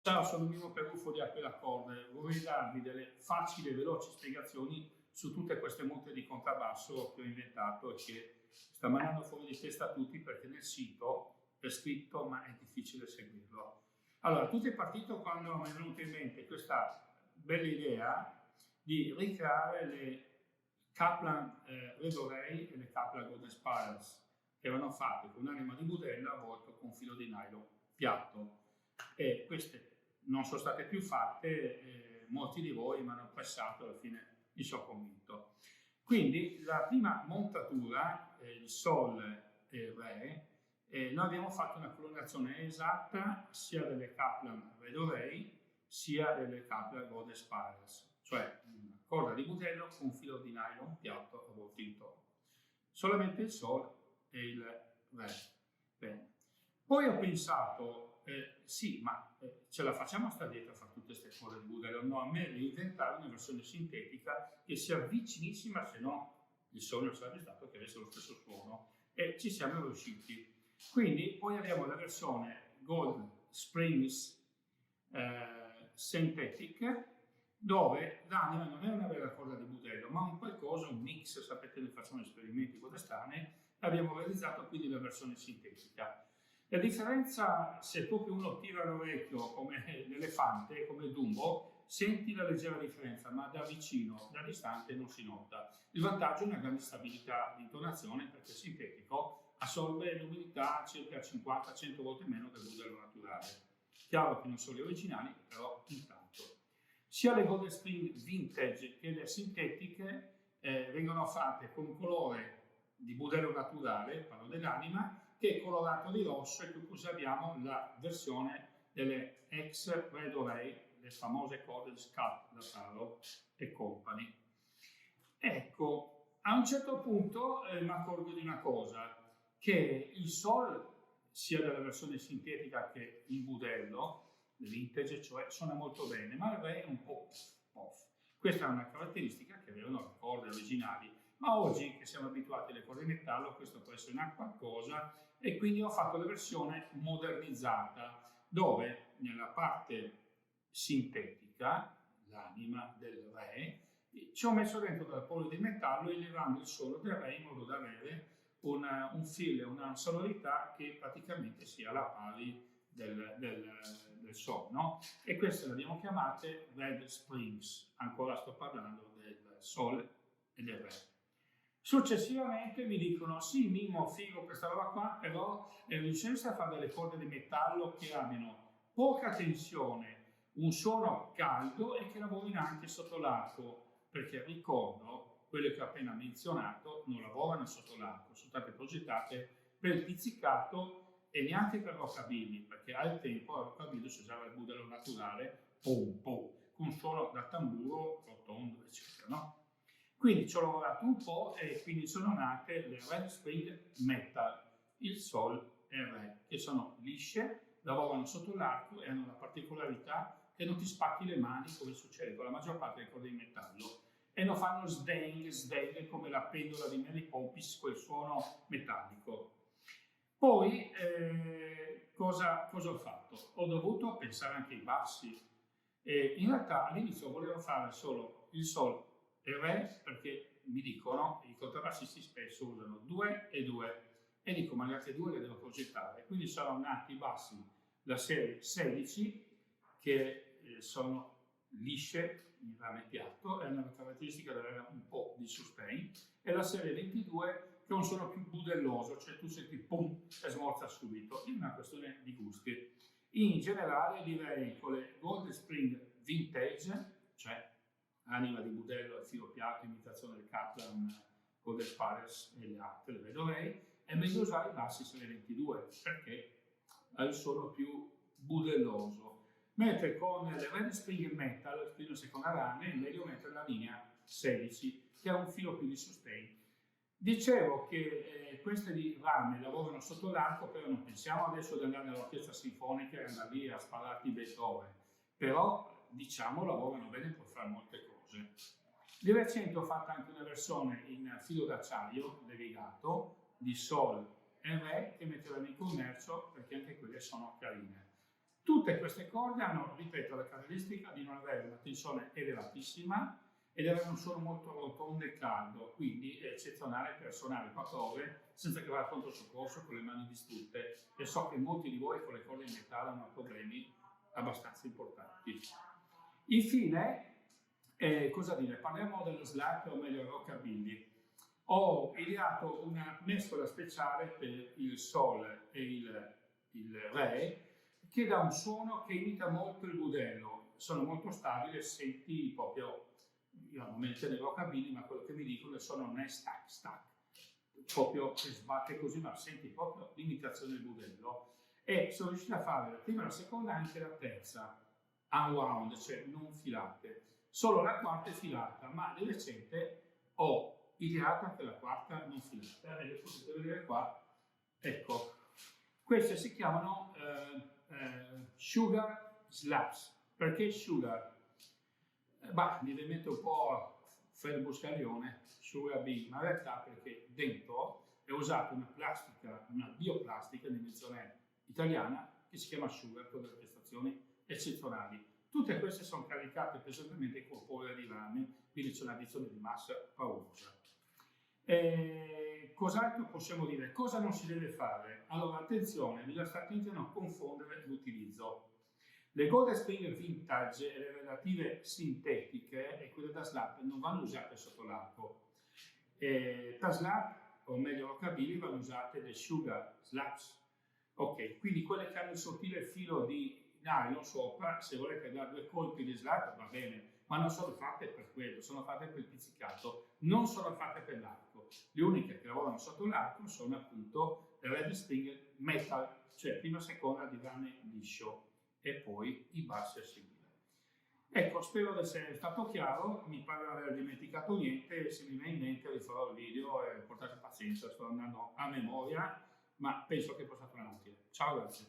Ciao, sono Mimo Peruffo di Aquila Corde. Vorrei darvi delle facili e veloci spiegazioni su tutte queste multe di contrabbasso che ho inventato e che sta mandando fuori di testa a tutti perché nel sito è scritto ma è difficile seguirlo. Allora, tutto è partito quando mi è venuta in mente questa bella idea di ricreare le Kaplan Red Ray e le Kaplan Golden Spirals che erano fatte con un'anima di budella avvolto con filo di nylon piatto. E queste non sono state più fatte, molti di voi mi hanno pressato, alla fine mi sono convinto. Quindi la prima montatura, il Sol e il Re, noi abbiamo fatto una clonazione esatta sia delle Kaplan Red Ray sia delle Kaplan Golden Spirals, cioè una corda di budello con un filo di nylon piatto avvolto intorno. Solamente il Sol e il Re. Bene. Poi ho pensato, sì, ma ce la facciamo sta dietro a fare tutte queste cose di budello? No, a me inventare una versione sintetica che sia vicinissima, se no il sogno sarebbe stato che avesse lo stesso suono, e ci siamo riusciti. Quindi poi abbiamo la versione Gold Springs Synthetic, dove l'anima non è una vera corda di budello, ma un qualcosa, un mix, sapete, noi facciamo esperimenti con le strane, abbiamo realizzato quindi la versione sintetica. La differenza, se proprio uno tira l'orecchio come l'elefante, come Dumbo, senti la leggera differenza, ma da vicino, da distante non si nota. Il vantaggio è una grande stabilità di intonazione perché il sintetico assorbe l'umidità circa 50-100 volte meno del budello naturale. Chiaro che non sono le originali, però intanto. Sia le Golden Spring Vintage che le sintetiche vengono fatte con un colore di budello naturale, parlo dell'anima, che è colorato di rosso, e qui abbiamo la versione delle ex Red Ray, le famose corde Scat da Taro e Company. Ecco, a un certo punto mi accorgo di una cosa, che il Sol, sia della versione sintetica che in budello, vintage, cioè suona molto bene, ma il Re è un po' off. Questa è una caratteristica che avevano le corde originali, ma oggi che siamo abituati alle corde in metallo questo può essere una qualcosa, e quindi ho fatto la versione modernizzata dove nella parte sintetica, l'anima del Re, ci ho messo dentro della polvere di metallo elevando il suono del Re in modo da avere un feel, una sonorità che praticamente sia alla pari del Sol, no? E queste le abbiamo chiamate Red Springs, ancora sto parlando del Sol e del Re. Successivamente mi dicono, sì Mimo, figo questa roba qua, però riusciresti a fare delle corde di metallo che abbiano poca tensione, un suono caldo e che lavorino anche sotto l'arco, perché ricordo, quelle che ho appena menzionato non lavorano sotto l'arco, sono state progettate per il pizzicato e neanche per rockabilly, perché al tempo al rockabilly si usava il budello naturale, pom pom, con un suono da tamburo rotondo, eccetera, no? Quindi ci ho lavorato un po' e quindi sono nate le Red Spring Metal, il Sol e il Re, che sono lisce, lavorano sotto l'arco e hanno la particolarità che non ti spacchi le mani come succede con la maggior parte delle corde di metallo, e non fanno sdeng, sdeng come la pendola di Mary Poppins, quel suono metallico. Poi cosa ho fatto? Ho dovuto pensare anche ai bassi. In realtà all'inizio volevo fare solo il Sol e il Re, perché mi dicono, i contrabbassisti spesso usano 2 e 2, e dico ma le altre due le devo progettare. Quindi sono nati i bassi, la serie 16, che sono lisce in rame piatto e hanno la caratteristica di avere un po' di sustain, e la serie 22 che è un suono più budelloso, cioè tu senti pum e smorza subito. È una questione di gusti. In generale direi con le Golden Spring Vintage, cioè anima di budello e filo piatto, imitazione del Kaplan Golden Spirals e le altre, le Red Ray, è meglio usare i bassi serie 22 perché ha il suono più budelloso. Mentre con le Red Spring Metal, fino a seconda rame, è meglio mettere la linea 16, che ha un filo più di sustain. Dicevo che queste di rame lavorano sotto l'arco, però non pensiamo adesso di andare nell'orchestra sinfonica e andare lì a spararti Beethoven, però diciamo lavorano bene per fare molte cose. Di recente ho fatto anche una versione in filo d'acciaio levigato di Sol e Re che metteremo in commercio perché anche quelle sono carine. Tutte queste corde hanno, ripeto, la caratteristica di non avere una tensione elevatissima ed avere un suono molto rotondo e caldo, quindi è eccezionale per suonare 4 ore senza che vada a pronto soccorso con le mani distrutte, e so che molti di voi con le corde in metallo hanno problemi abbastanza importanti. Infine, cosa dire, parliamo dello slap, o meglio rockabilly. Ho ideato una mescola speciale per il sol e il re, che dà un suono che imita molto il budello. Sono molto stabile, senti proprio, io non me ne tenevo rockabilly, ma quello che mi dicono è il suono non è stack, proprio che sbatte così, ma senti proprio l'imitazione del budello. E sono riuscito a fare la prima, la seconda e anche la terza unwound, cioè non filate. Solo la quarta è filata, ma di recente ho ideato anche la quarta non filata, e le potete vedere qua. Ecco, queste si chiamano sugar slaps. Perché sugar? Mi viene in mente un po' Fred Buscaglione, sugar bee, ma in realtà perché dentro è usata una plastica, una bioplastica di invenzione italiana che si chiama sugar, con delle prestazioni eccezionali. Tutte queste sono caricate pesantemente con polvere di rame, quindi c'è un'addizione di massa paurosa. Cos'altro possiamo dire? Cosa non si deve fare? Allora, attenzione, bisogna stare attenti a non confondere l'utilizzo. Le Golden String vintage e le relative sintetiche e quelle da slap non vanno usate sotto l'arco. Da slap, o meglio rockabilly, vanno usate le sugar slaps. Ok, quindi quelle che hanno il sottile filo di nylon sopra, se volete dare 2 colpi di slap va bene, ma non sono fatte per quello, sono fatte per il pizzicato, non sono fatte per l'arco. Le uniche che lavorano sotto l'arco sono appunto le Red String metal, cioè prima e seconda di rame liscio, e poi i bassi a seguire. Ecco, spero di essere stato chiaro, mi pare di aver dimenticato niente, se mi viene in mente rifarò il video e portate pazienza, sto andando a memoria, ma penso che possa tornare utile. Ciao, grazie.